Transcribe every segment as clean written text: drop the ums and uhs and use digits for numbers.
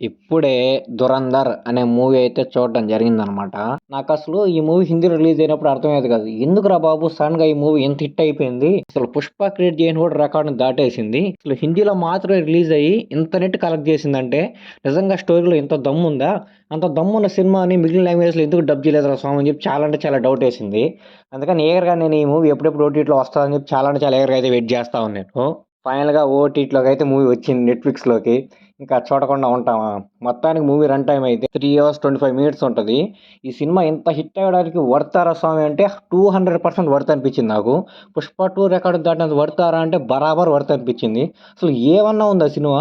ఇప్పుడే 'ధురంధర్' అనే మూవీ అయితే చూడడం జరిగిందనమాట. నాకసలు ఈ మూవీ హిందీలో రిలీజ్ అయినప్పుడు అర్థమయ్యేది కాదు. ఎందుకురా బాబు సడెన్‌గా ఈ మూవీ ఇంత హిట్ అయిపోయింది. అసలు 'పుష్ప' క్రియేట్ చేయని కూడా రికార్డ్‌ని దాటేసింది. అసలు హిందీలో మాత్రమే రిలీజ్ అయ్యి ఇంత నెట్ కలెక్ట్ చేసిందంటే నిజంగా స్టోరీలో ఇంత దమ్ముందా? అంత దమ్మున్న సినిమాని మిగిలిన లాంగ్వేజ్‌లో ఎందుకు డబ్ చేయలేదురా స్వామి అని చెప్పి చాలా అంటే చాలా డౌటేసింది. అందుకని ఈగర్‌గా నేను ఈ మూవీ ఎప్పుడెప్పుడు ఓటీటీలో వస్తదని చెప్పి చాలా అంటే చాలా ఈగర్‌గా అయితే వెయిట్ చేస్తా ఉన్నాను. ఫైనల్‌గా ఓటీటీలోకి అయితే మూవీ వచ్చింది నెట్‌ఫ్లిక్స్‌లోకి. ఇంకా చూడకుండా ఉంటామా? మొత్తానికి మూవీ రన్ టైమ్ అయితే 3 అవర్స్ 25 మినిట్స్ ఉంటది. ఈ సినిమా ఇంత హిట్ అవ్వడానికి వర్తారా స్వామి అంటే 200% వర్త్ అనిపించింది నాకు. 'పుష్ప 2' రికార్డ్ దాటినంత వర్తారా అంటే బరాబర్ వర్త్ అనిపించింది. అసలు ఏమన్నా ఉందా సినిమా?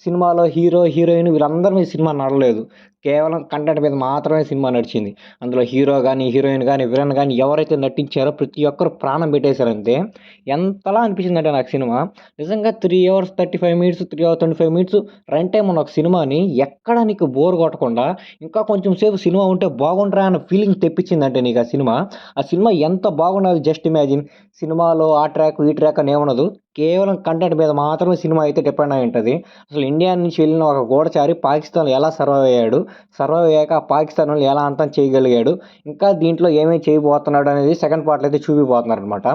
సినిమాలో హీరో, హీరోయిన్ వీళ్ళందరి మీద సినిమా నడవలేదు. కేవలం కంటెంట్ మీద మాత్రమే సినిమా నడిచింది. అందులో హీరో గాని, హీరోయిన్ గాని, విలన్ గాని ఎవరైతే నటించారో ప్రతి ఒక్కరు ప్రాణం పెట్టేశారంతే. ఎంతలా అనిపించిందంటే నాకు సినిమా నిజంగా 3 hours 35 minutes, 3 hours 25 minutes run time ఉన్న ఒక సినిమాని ఎక్కడ నీకు బోర్ కొట్టకుండా ఇంకా కొంచెం సేపు సినిమా ఉంటే బాగుండురా అన్న ఫీలింగ్ తెప్పించిందంటే నీకు ఆ సినిమా. ఆ సినిమా ఎంత బాగుండాలి జస్ట్ ఇమాజిన్. సినిమాలో ఆ ట్రాక్, ఈ ట్రాక్ అని ఏముండదు. కేవలం కంటెంట్ మీద మాత్రమే సినిమా అయితే డిపెండ్ అయి ఉంటది. అసలు ఇండియా నుంచి వెళ్ళిన ఒక గూఢచారి పాకిస్తాన్‌లో ఎలా సర్వైవ్ అయ్యాడు? సర్వైవ్ అయ్యాక ఆ పాకిస్తానోళ్ళని ఎలా అంతం చేయగలిగాడు? ఇంకా దీంట్లో ఏమేమి చేయబోతున్నాడు అనేది సెకండ్ పార్ట్‌లో అయితే చూపియబోతున్నారనమాట.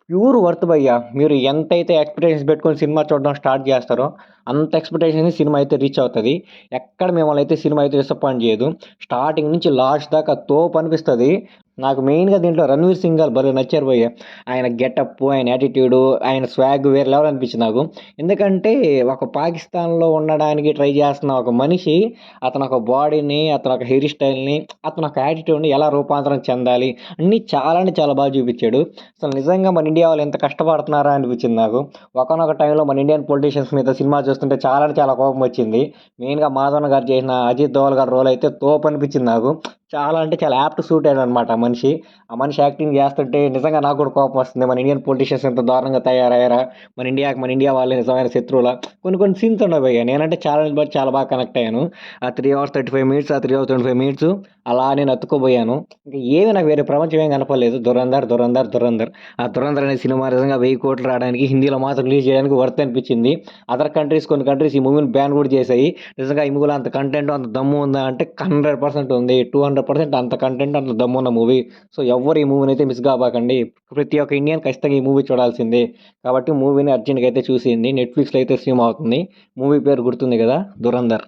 ప్యూర్ వర్త్ భయ్యా. మీరు ఎంతైతే ఎక్స్‌పెక్టేషన్స్ పెట్టుకొని సినిమా చూడడం స్టార్ట్ జేస్తారో, అంత ఎక్స్‌పెక్టేషన్‌ని సినిమా అయితే రీచ్ అవుతది. ఎక్కడ మిమ్మల్ని అయితే సినిమా అయితే డిసప్పాయింట్ జేయదు. స్టార్టింగ్ నుంచి లాస్ట్ దాకా తోపనిపిస్తది. నాకు మెయిన్‌గా దీంట్లో 'రణ్వీర్ సింగ్' గారు భలే నచ్చారు భయ్యా. ఆయన గెటప్పు, ఆయన యాటిట్యూడు, ఆయన స్వాగ్ వేరే లెవెల్ అనిపించింది నాకు. ఎందుకంటే ఒక పాకిస్తాన్‌లో ఉండడానికి ట్రై జేస్తున్న ఒక మనిషి, అతను ఒక బాడీని, అతను ఒక హెయిర్ స్టైల్‌ని, అతను ఒక యాటిట్యూడ్‌ని ఎలా రూపాంతరం చెందాలి, అన్నీ చాలా అంటే చాలా బాగా చూపిచ్చాడు. అసలు నిజంగా మన ఇండియా వాళ్ళు ఎంత కష్టపడుతున్నారా అనిపించింది నాకు. ఒకానొక టైంలో మన ఇండియన్ పొలిటీషియన్స్ మీద సినిమా చూస్తుంటే చాలా అంటే చాలా కోపమొచ్చింది. మెయిన్‌గా మాధవన్ గారు చేసిన అజిత్ దోవల్ గారి రోల్ అయితే తోపనిపించింది నాకు. చాలా అంటే చాలా యాప్ట్ సూట్ అయ్యాడనమాట ఆ మనిషి. ఆ మనిషి యాక్టింగ్ చేస్తుంటే నిజంగా నాకు కూడా కోపమొస్తుంది. మన ఇండియన్ పొలిటీషియన్స్ ఇంత దారుణంగా తయారయ్యారా? మన ఇండియా వాళ్ళే నిజమైన శత్రువులా? కొన్ని కొన్ని సీన్స్ ఉన్నాయి భయ్యా. నేనంటే చాలా బట్టి చాలా బాగా కనెక్ట్ అయ్యాను. ఆ 3 అవర్స్ 35 మినిట్స్, ఆ 3 అవర్స్ 25 మినిట్స్ అలా నేను అతుక్కోబోయాను. ఇంక ఏమి నాకు వేరే ప్రపంచం ఏం కనపడలేదు. 'ధురంధర్, ధురంధర్, ధురంధర్.' ఆ 'ధురంధర్' అనే సినిమా నిజంగా 1000,00,00,000 రావడానికి హిందీలో మాత్రం రిలీజ్ చేయడానికి వర్త్ అనిపించింది. అదర్ కంట్రీస్ కొన్ని కంట్రీస్ ఈ మూవీని బ్యాన్ కూడా చేశాయి. నిజంగా ఈ మూవీలో అంత కంటెంట్, అంత దమ్ము ఉందా అంటే 100% ఉంది. 200% అంత కంటెంట్, అంత దమ్మున్న మూవీ. సో, ఎవ్వరు ఈ మూవీని అయితే మిస్ కాబాకండి. ప్రతి ఒక్క ఇండియన్ ఖచ్చితంగా ఈ మూవీ చూడాల్సిందే. కాబట్టి మూవీని అర్జెంట్‌గా అయితే చూసేయండి. నెట్‌ఫ్లిక్స్‌లో అయితే స్ట్రీమ్ అవుతుంది. మూవీ పేరు గుర్తుంది కదా! 'ధురంధర్.'